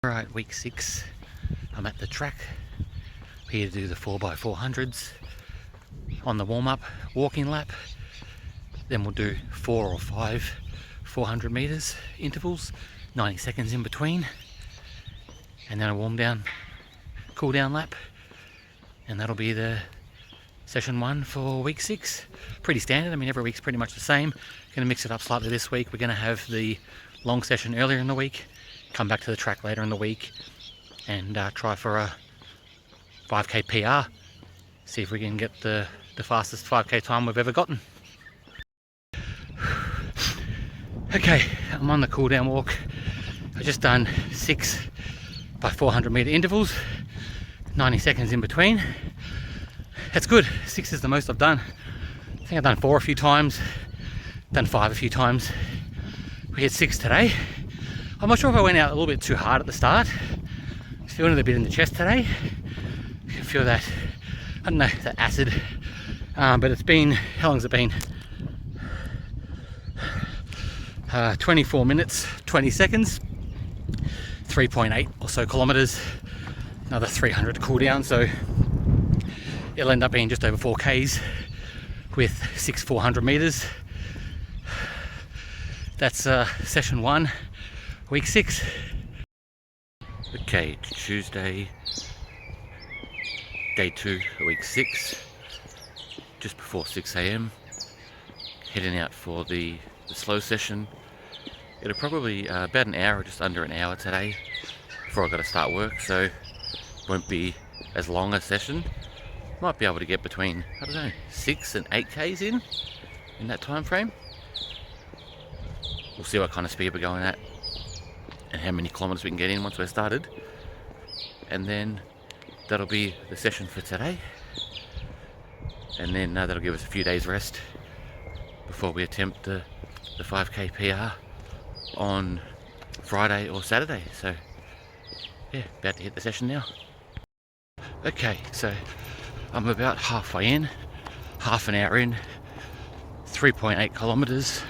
Alright, week 6. I'm at the track here to do the 4x400s on the warm-up walking lap. Then we'll do 4 or 5 400 meters intervals, 90 seconds in between, and then a warm down, cool down lap, and that'll be the session 1 for week 6. Pretty standard. I mean, every week's pretty much the same. Going to mix it up slightly this week. We're going to have the long session earlier in the week, come back to the track later in the week, and try for a 5k PR. See if we can get the fastest 5k time we've ever gotten. Okay, I'm on the cool down walk. I've just done 6 by 400 meter intervals, 90 seconds in between. That's good. 6 is the most I've done. I think I've done 4 a few times, done 5 a few times. We hit 6 today. I'm not sure if I went out a little bit too hard at the start. I'm feeling it a bit in the chest today. You can feel that, I don't know, that acid. But it's been, how long has it been? 24 minutes, 20 seconds, 3.8 or so kilometers, another 300 to cool down. So it'll end up being just over 4Ks with 6 400 meters. That's session 1, week 6. Okay, Tuesday, day 2, week 6, just before 6 AM, heading out for the slow session. It'll probably about an hour, just under an hour today before I've got to start work, so won't be as long a session. Might be able to get between, I don't know, 6 and 8Ks in that time frame. We'll see what kind of speed we're going at and how many kilometers we can get in once we're started. And then that'll be the session for today. And then that'll give us a few days rest before we attempt the 5k PR on Friday or Saturday. So yeah, about to hit the session now. Okay, so I'm about halfway in, half an hour in, 3.8 kilometers,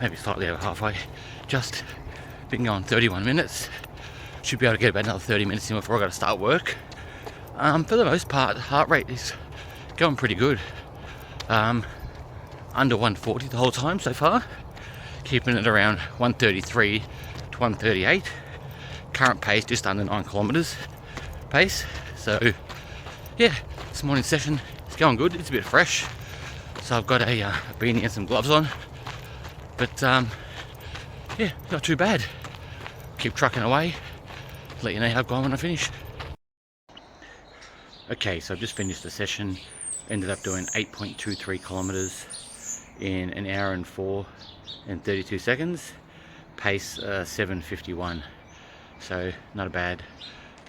maybe slightly over halfway. Just been going 31 minutes. Should be able to get about another 30 minutes in before I've got to start work. For the most part, heart rate is going pretty good. Under 140 the whole time so far. Keeping it around 133 to 138. Current pace just under 9 kilometers pace. So yeah, this morning session is going good. It's a bit fresh. So I've got a beanie and some gloves on. But yeah, not too bad. Keep trucking away. Let you know how I've gone when I finish. Okay, so I've just finished the session. Ended up doing 8.23 kilometers in an hour and 4 and 32 seconds. Pace 7:51. So not a bad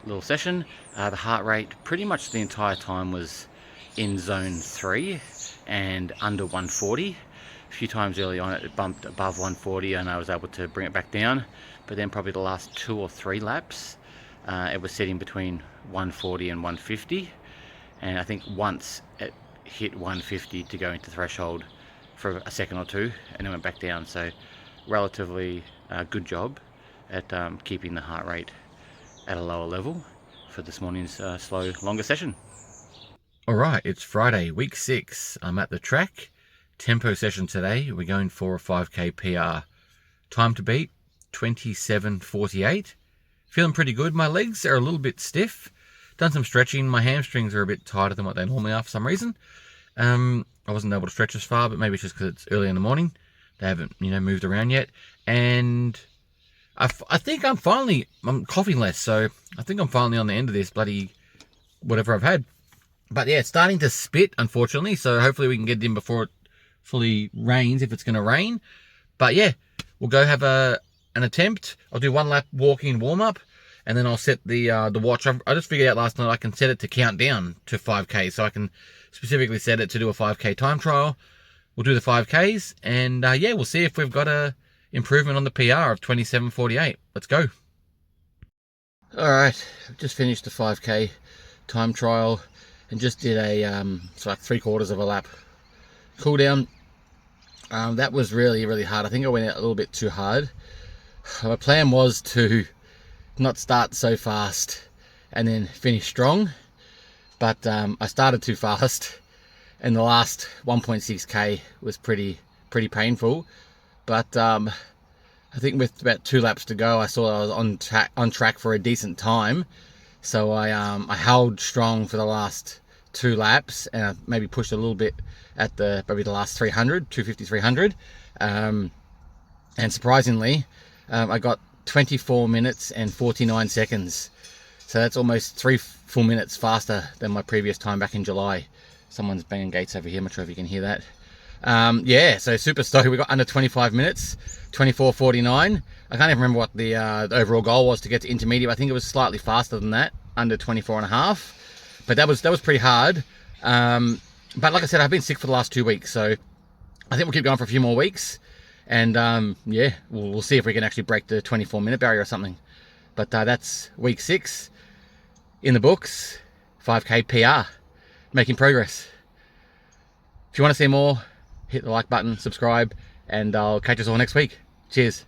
little session. The heart rate pretty much the entire time was in zone 3 and under 140. A few times early on it bumped above 140 and I was able to bring it back down, but then probably the last 2 or 3 laps it was sitting between 140 and 150, and I think once it hit 150 to go into threshold for a second or 2 and then went back down. So relatively good job at keeping the heart rate at a lower level for this morning's slow longer session. Alright, it's Friday, week 6. I'm at the track. Tempo session today. We're going for a 5k PR. Time to beat 27:48. Feeling pretty good. My legs are a little bit stiff. Done some stretching. My hamstrings are a bit tighter than what they normally are for some reason. I wasn't able to stretch as far, but maybe it's just because it's early in the morning. They haven't, moved around yet. And I think I'm coughing less, so I think I'm finally on the end of this bloody whatever I've had. But yeah, it's starting to spit, unfortunately, so hopefully we can get it in before it fully rains, if it's going to rain. But yeah, we'll go have an attempt. I'll do 1 lap walking warm-up, and then I'll set the watch. I just figured out last night I can set it to count down to 5k, so I can specifically set it to do a 5k time trial. We'll do the 5ks, and yeah, we'll see if we've got a improvement on the PR of 27:48. Let's go. Alright, I've just finished the 5k time trial and just did a so like 3/4 of a lap cool down. That was really hard. I think I went out a little bit too hard. My plan was to not start so fast and then finish strong, but I started too fast, and the last 1.6k was pretty painful. But I think with about 2 laps to go, I saw I was on track for a decent time, so I held strong for the last 2 laps, and I maybe pushed a little bit at probably the last 300, 250, 300, and surprisingly, I got 24 minutes and 49 seconds. So that's almost 3 full minutes faster than my previous time back in July. Someone's banging gates over here. I'm not sure if you can hear that. Yeah, so super stoked. We got under 25 minutes, 24:49. I can't even remember what the overall goal was to get to intermediate. I think it was slightly faster than that, under 24 and a half. But that was pretty hard. But like I said, I've been sick for the last 2 weeks, so I think we'll keep going for a few more weeks. And yeah, we'll see if we can actually break the 24-minute barrier or something. But that's week 6 in the books. 5k PR, making progress. If you want to see more, hit the like button, subscribe, and I'll catch us all next week. Cheers.